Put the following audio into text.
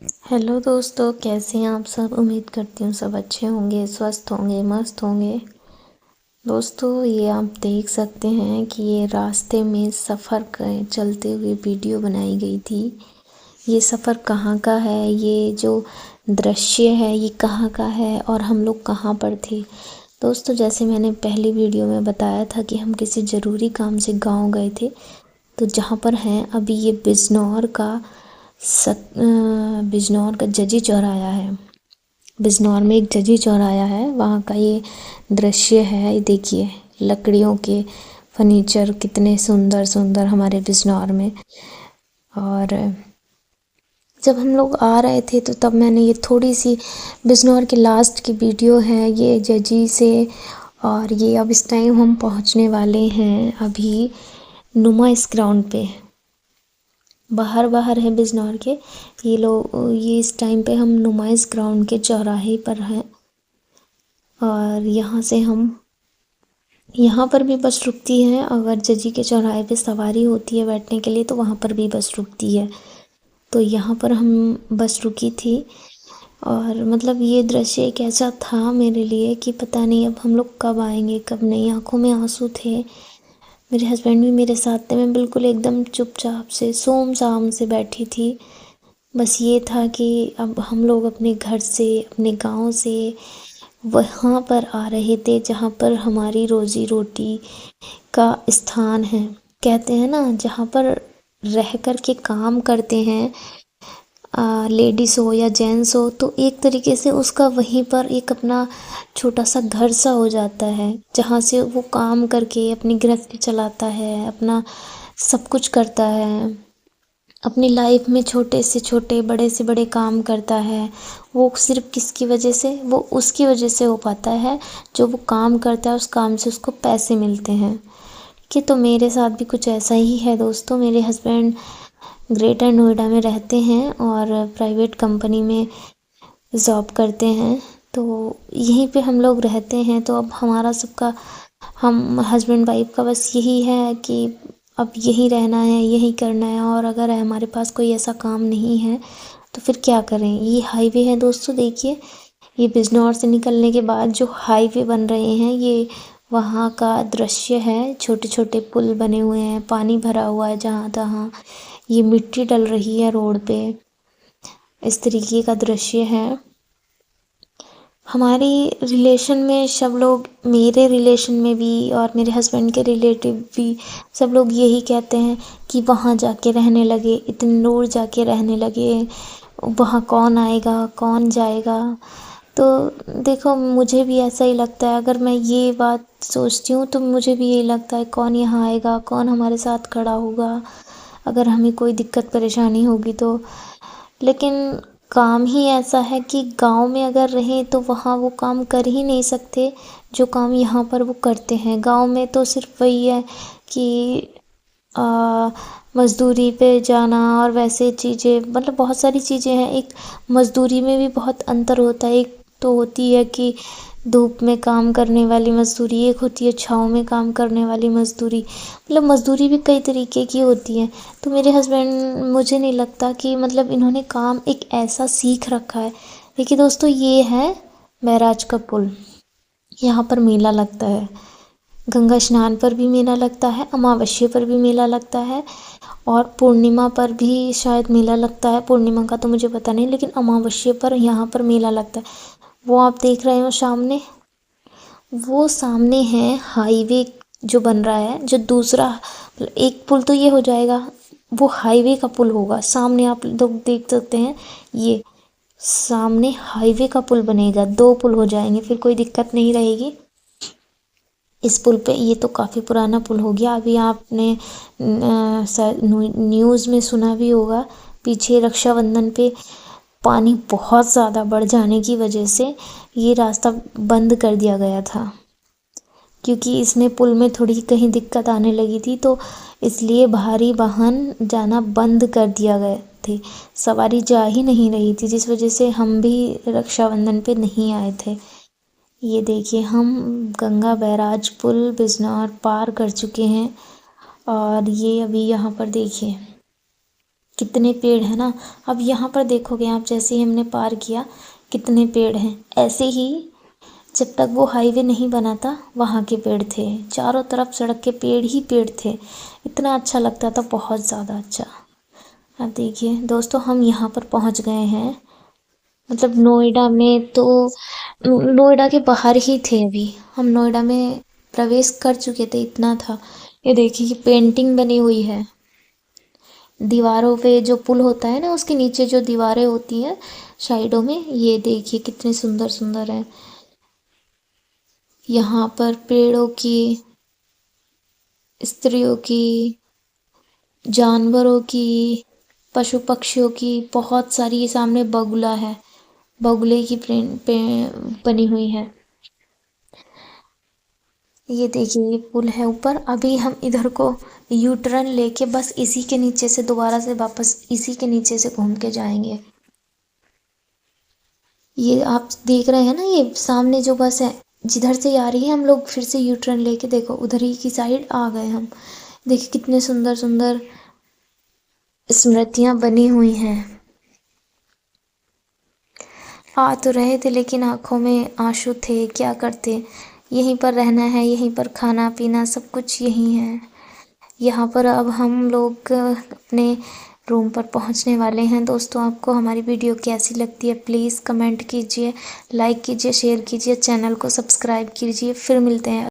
Hello दोस्तों, कैसे हैं आप सब। उम्मीद करती हूँ सब अच्छे होंगे, स्वस्थ होंगे, मस्त होंगे। दोस्तों, ये आप देख सकते हैं कि ये रास्ते में सफ़र के चलते हुए वीडियो बनाई गई थी। ये सफ़र कहाँ का है, ये जो दृश्य है ये कहाँ का है और हम लोग कहाँ पर थे। दोस्तों, जैसे मैंने पहली वीडियो में बताया था कि हम किसी ज़रूरी काम से गांव गए थे, तो जहाँ पर हैं अभी ये बिजनौर का जजी चौराया है। बिजनौर में एक जजी चौराया है, वहाँ का ये दृश्य है। ये देखिए, लकड़ियों के फर्नीचर कितने सुंदर सुंदर हमारे बिजनौर में। और जब हम लोग आ रहे थे तो तब मैंने ये थोड़ी सी बिजनौर के लास्ट की वीडियो है ये जजी से। और ये अब इस टाइम हम पहुंचने वाले हैं अभी नुमाइश ग्राउंड पे। बाहर है बिजनौर के ये इस टाइम पे हम नुमाइश ग्राउंड के चौराहे पर हैं। और यहाँ पर भी बस रुकती है। अगर जजी के चौराहे पे सवारी होती है बैठने के लिए तो वहाँ पर भी बस रुकती है। तो यहाँ पर हम बस रुकी थी। और मतलब ये दृश्य एक ऐसा था मेरे लिए कि पता नहीं अब हम लोग कब आएंगे कब नहीं। आंखों में आंसू थे। मेरे हस्बैंड भी मेरे साथ थे। मैं बिल्कुल एकदम चुपचाप से सोम साम से बैठी थी। बस ये था कि अब हम लोग अपने घर से, अपने गांव से वहाँ पर आ रहे थे जहाँ पर हमारी रोज़ी रोटी का स्थान है। कहते हैं ना, जहाँ पर रह कर के काम करते हैं लेडीज़ हो या जेंट्स हो, तो एक तरीके से उसका वहीं पर एक अपना छोटा सा घर सा हो जाता है, जहाँ से वो काम करके अपनी गृहस्थी चलाता है, अपना सब कुछ करता है, अपनी लाइफ में छोटे से छोटे बड़े से बड़े काम करता है। वो सिर्फ किसकी वजह से, वो उसकी वजह से हो पाता है जो वो काम करता है, उस काम से उसको पैसे मिलते हैं। कि तो मेरे साथ भी कुछ ऐसा ही है दोस्तों। मेरे हस्बैंड ग्रेटर नोएडा में रहते हैं और प्राइवेट कंपनी में जॉब करते हैं, तो यहीं पे हम लोग रहते हैं। तो अब हमारा सबका, हम हस्बैंड वाइफ का बस यही है कि अब यहीं रहना है, यहीं करना है। और अगर हमारे पास कोई ऐसा काम नहीं है तो फिर क्या करें। ये हाईवे है दोस्तों, देखिए ये बिजनौर से निकलने के बाद जो हाईवे बन रहे हैं ये वहाँ का दृश्य है। छोटे छोटे पुल बने हुए हैं, पानी भरा हुआ है जहाँ तहाँ, ये मिट्टी डल रही है रोड पे। इस तरीके का दृश्य है। हमारी रिलेशन में सब लोग, मेरे रिलेशन में भी और मेरे हस्बैंड के रिलेटिव भी, सब लोग यही कहते हैं कि वहाँ जाके रहने लगे, इतनी दूर जाके रहने लगे, वहाँ कौन आएगा कौन जाएगा। तो देखो, मुझे भी ऐसा ही लगता है। अगर मैं ये बात सोचती हूँ तो मुझे भी यही लगता है, कौन यहाँ आएगा, कौन हमारे साथ खड़ा होगा अगर हमें कोई दिक्कत परेशानी होगी तो। लेकिन काम ही ऐसा है कि गांव में अगर रहें तो वहाँ वो काम कर ही नहीं सकते जो काम यहाँ पर वो करते हैं। गांव में तो सिर्फ वही है कि मज़दूरी पे जाना और वैसे चीज़ें, मतलब बहुत सारी चीज़ें हैं। एक मज़दूरी में भी बहुत अंतर होता है। एक तो होती है कि धूप में काम करने वाली मज़दूरी, एक होती है छाँव में काम करने वाली मज़दूरी। मतलब मज़दूरी भी कई तरीके की होती है। तो मेरे हस्बैंड, मुझे नहीं लगता कि मतलब इन्होंने काम एक ऐसा सीख रखा है। देखिए दोस्तों, ये है बैराज का पुल। यहाँ पर मेला लगता है। गंगा स्नान पर भी मेला लगता है, अमावस्या पर भी मेला लगता है और पूर्णिमा पर भी शायद मेला लगता है। पूर्णिमा का तो मुझे पता नहीं, लेकिन अमावस्या पर यहाँ पर मेला लगता है। वो आप देख रहे हो सामने, वो सामने है हाईवे जो बन रहा है। जो दूसरा, एक पुल तो ये हो जाएगा, वो हाईवे का पुल होगा। सामने आप लोग देख सकते हैं, ये सामने हाईवे का पुल बनेगा। दो पुल हो जाएंगे, फिर कोई दिक्कत नहीं रहेगी इस पुल पे। ये तो काफ़ी पुराना पुल हो गया। अभी आपने न्यूज़ में सुना भी होगा, पीछे रक्षाबंधन पे पानी बहुत ज़्यादा बढ़ जाने की वजह से ये रास्ता बंद कर दिया गया था, क्योंकि इसमें पुल में थोड़ी कहीं दिक्कत आने लगी थी, तो इसलिए भारी वाहन जाना बंद कर दिया गए थे। सवारी जा ही नहीं रही थी, जिस वजह से हम भी रक्षाबंधन पे नहीं आए थे। ये देखिए, हम गंगा बैराज पुल बिजनौर पार कर चुके हैं। और ये अभी यहाँ पर देखिए कितने पेड़ हैं ना। अब यहाँ पर देखोगे आप, जैसे ही हमने पार किया कितने पेड़ हैं। ऐसे ही जब तक वो हाईवे नहीं बना था वहाँ के पेड़ थे, चारों तरफ सड़क के पेड़ ही पेड़ थे। इतना अच्छा लगता था, बहुत ज़्यादा अच्छा। अब देखिए दोस्तों, हम यहाँ पर पहुँच गए हैं, मतलब नोएडा में। तो नोएडा के बाहर ही थे अभी हम, नोएडा में प्रवेश कर चुके थे, इतना था। ये देखिए कि पेंटिंग बनी हुई है दीवारों पे, जो पुल होता है ना उसके नीचे जो दीवारें होती हैं साइडों में, ये देखिए कितने सुंदर सुंदर है। यहाँ पर पेड़ों की, स्त्रियों की, जानवरों की, पशु पक्षियों की बहुत सारी, ये सामने बगुला है, बगुले की बनी हुई है। ये देखिए ये पुल है ऊपर। अभी हम इधर को यू टर्न लेके बस इसी के नीचे से दोबारा से वापस इसी के नीचे से घूम के जाएंगे। ये आप देख रहे हैं ना, ये सामने जो बस है जिधर से आ रही है, हम लोग फिर से यू टर्न लेके देखो उधर ही की साइड आ गए हम। देखिए कितने सुंदर सुंदर स्मृतियां बनी हुई हैं। आ तो रहे थे लेकिन आंखों में आंसू थे, क्या करते। यहीं पर रहना है, यहीं पर खाना पीना सब कुछ यहीं है। यहाँ पर अब हम लोग अपने रूम पर पहुँचने वाले हैं। दोस्तों आपको हमारी वीडियो कैसी लगती है प्लीज़ कमेंट कीजिए, लाइक कीजिए, शेयर कीजिए, चैनल को सब्सक्राइब कीजिए। फिर मिलते हैं